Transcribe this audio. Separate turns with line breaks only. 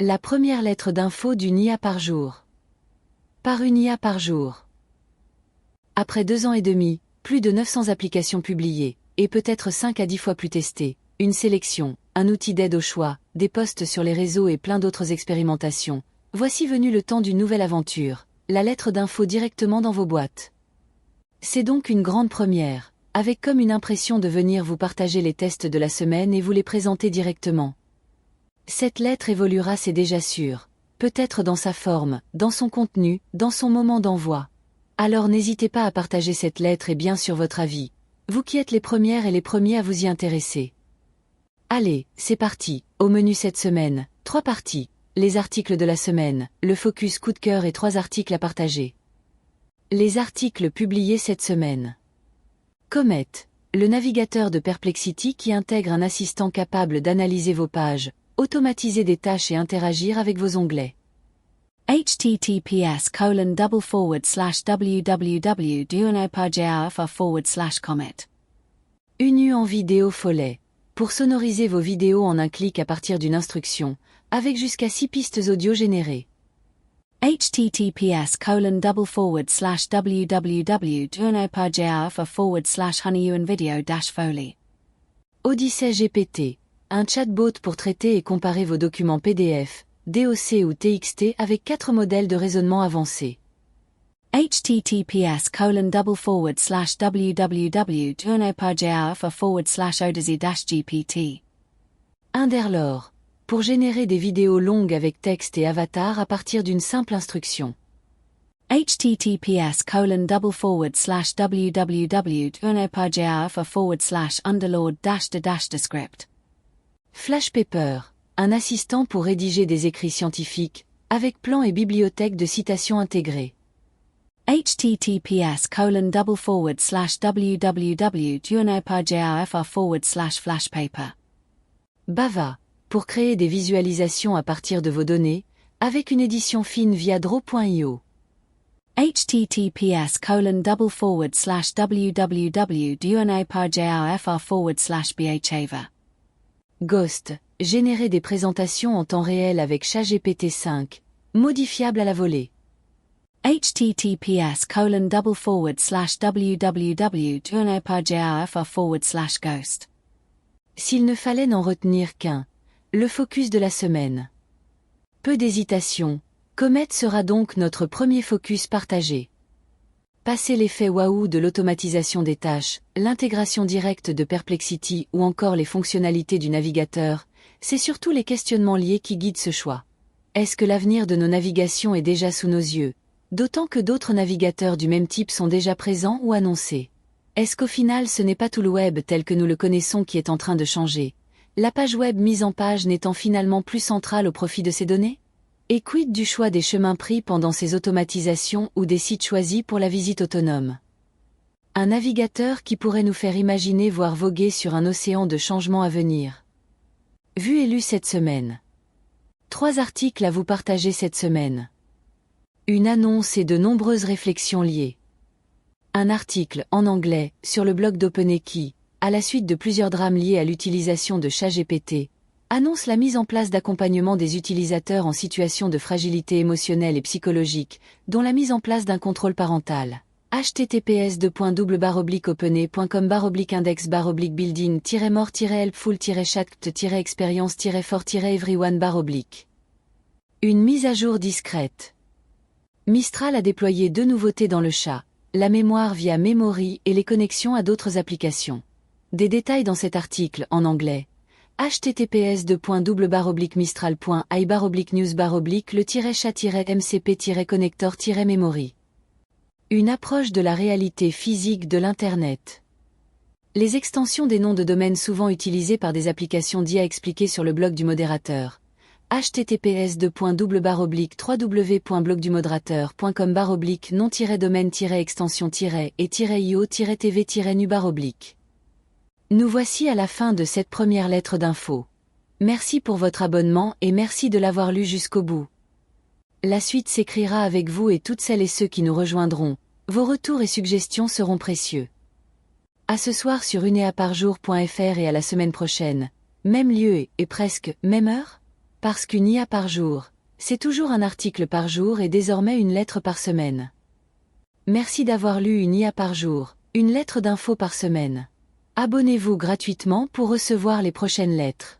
La première lettre d'info d'une IA par jour. Par une IA par jour. Après 2 ans et demi, plus de 900 applications publiées, et peut-être 5 à 10 fois plus testées, une sélection, un outil d'aide au choix, des posts sur les réseaux et plein d'autres expérimentations, voici venu le temps d'une nouvelle aventure, la lettre d'info directement dans vos boîtes. C'est donc une grande première, avec comme une impression de venir vous partager les tests de la semaine et vous les présenter directement. Cette lettre évoluera, c'est déjà sûr, peut-être dans sa forme, dans son contenu, dans son moment d'envoi. Alors n'hésitez pas à partager cette lettre et bien sûr votre avis, vous qui êtes les premières et les premiers à vous y intéresser. Allez, c'est parti, au menu cette semaine, 3 parties, les articles de la semaine, le focus coup de cœur et 3 articles à partager. Les articles publiés cette semaine. Comet, le navigateur de Perplexity qui intègre un assistant capable d'analyser vos pages, automatiser des tâches et interagir avec vos onglets.
https://www.duonopageaf/comet.
Unu en vidéo follet. Pour sonoriser vos vidéos en un clic à partir d'une instruction, avec jusqu'à 6 pistes audio générées.
https://www.duonopageaf/honeywinvideo-foley.
Odyssey GPT, un chatbot pour traiter et comparer vos documents PDF, DOC ou TXT avec 4 modèles de raisonnement avancés.
https://www.duonopageaf/odyssey-gpt.
Underlore, pour générer des vidéos longues avec texte et avatar à partir d'une simple instruction.
https://www.duonopageaf/underlord-the-script.
Flashpaper, un assistant pour rédiger des écrits scientifiques, avec plan et bibliothèque de citations intégrées.
https://www.duonopageaf/flashpaper.
Bava, pour créer des visualisations à partir de vos données, avec une édition fine via Draw.io.
https://www.duonopageaf/bhava.
Ghost, générer des présentations en temps réel avec ChatGPT-5, modifiable à la volée.
https://www.duonopageaf/ghost.
S'il ne fallait n'en retenir qu'un, le focus de la semaine. Peu d'hésitation, Comet sera donc notre premier focus partagé. Passer l'effet waouh de l'automatisation des tâches, l'intégration directe de Perplexity ou encore les fonctionnalités du navigateur, c'est surtout les questionnements liés qui guident ce choix. Est-ce que l'avenir de nos navigations est déjà sous nos yeux, d'autant que d'autres navigateurs du même type sont déjà présents ou annoncés? Est-ce qu'au final ce n'est pas tout le web tel que nous le connaissons qui est en train de changer, la page web mise en page n'étant finalement plus centrale au profit de ces données? Et quid du choix des chemins pris pendant ces automatisations ou des sites choisis pour la visite autonome? Un navigateur qui pourrait nous faire imaginer voire voguer sur un océan de changements à venir. Vu et lu cette semaine. 3 articles à vous partager cette semaine. Une annonce et de nombreuses réflexions liées. Un article, en anglais, sur le blog d'OpenAI, à la suite de plusieurs drames liés à l'utilisation de ChatGPT, annonce la mise en place d'accompagnement des utilisateurs en situation de fragilité émotionnelle et psychologique, dont la mise en place d'un contrôle parental. https://building-helpful-chat-experience-for-everyone. Une mise à jour discrète. Mistral a déployé 2 nouveautés dans le chat, la mémoire via Memory et les connexions à d'autres applications. Des détails dans cet article, en anglais. https://mistral.i/le-chat-mcp-connector-memory. Une approche de la réalité physique de l'Internet. Les extensions des noms de domaine souvent utilisées par des applications d'IA expliquées sur le blog du modérateur. https://www.blogdumodérateur.com/nom-domaine-extension-et-io-tv-nu. Nous voici à la fin de cette première lettre d'info. Merci pour votre abonnement et merci de l'avoir lu jusqu'au bout. La suite s'écrira avec vous et toutes celles et ceux qui nous rejoindront. Vos retours et suggestions seront précieux. À ce soir sur uneaparjour.fr et à la semaine prochaine. Même lieu et presque même heure? Parce qu'une IA par jour, c'est toujours un article par jour et désormais une lettre par semaine. Merci d'avoir lu une IA par jour, une lettre d'info par semaine. Abonnez-vous gratuitement pour recevoir les prochaines lettres.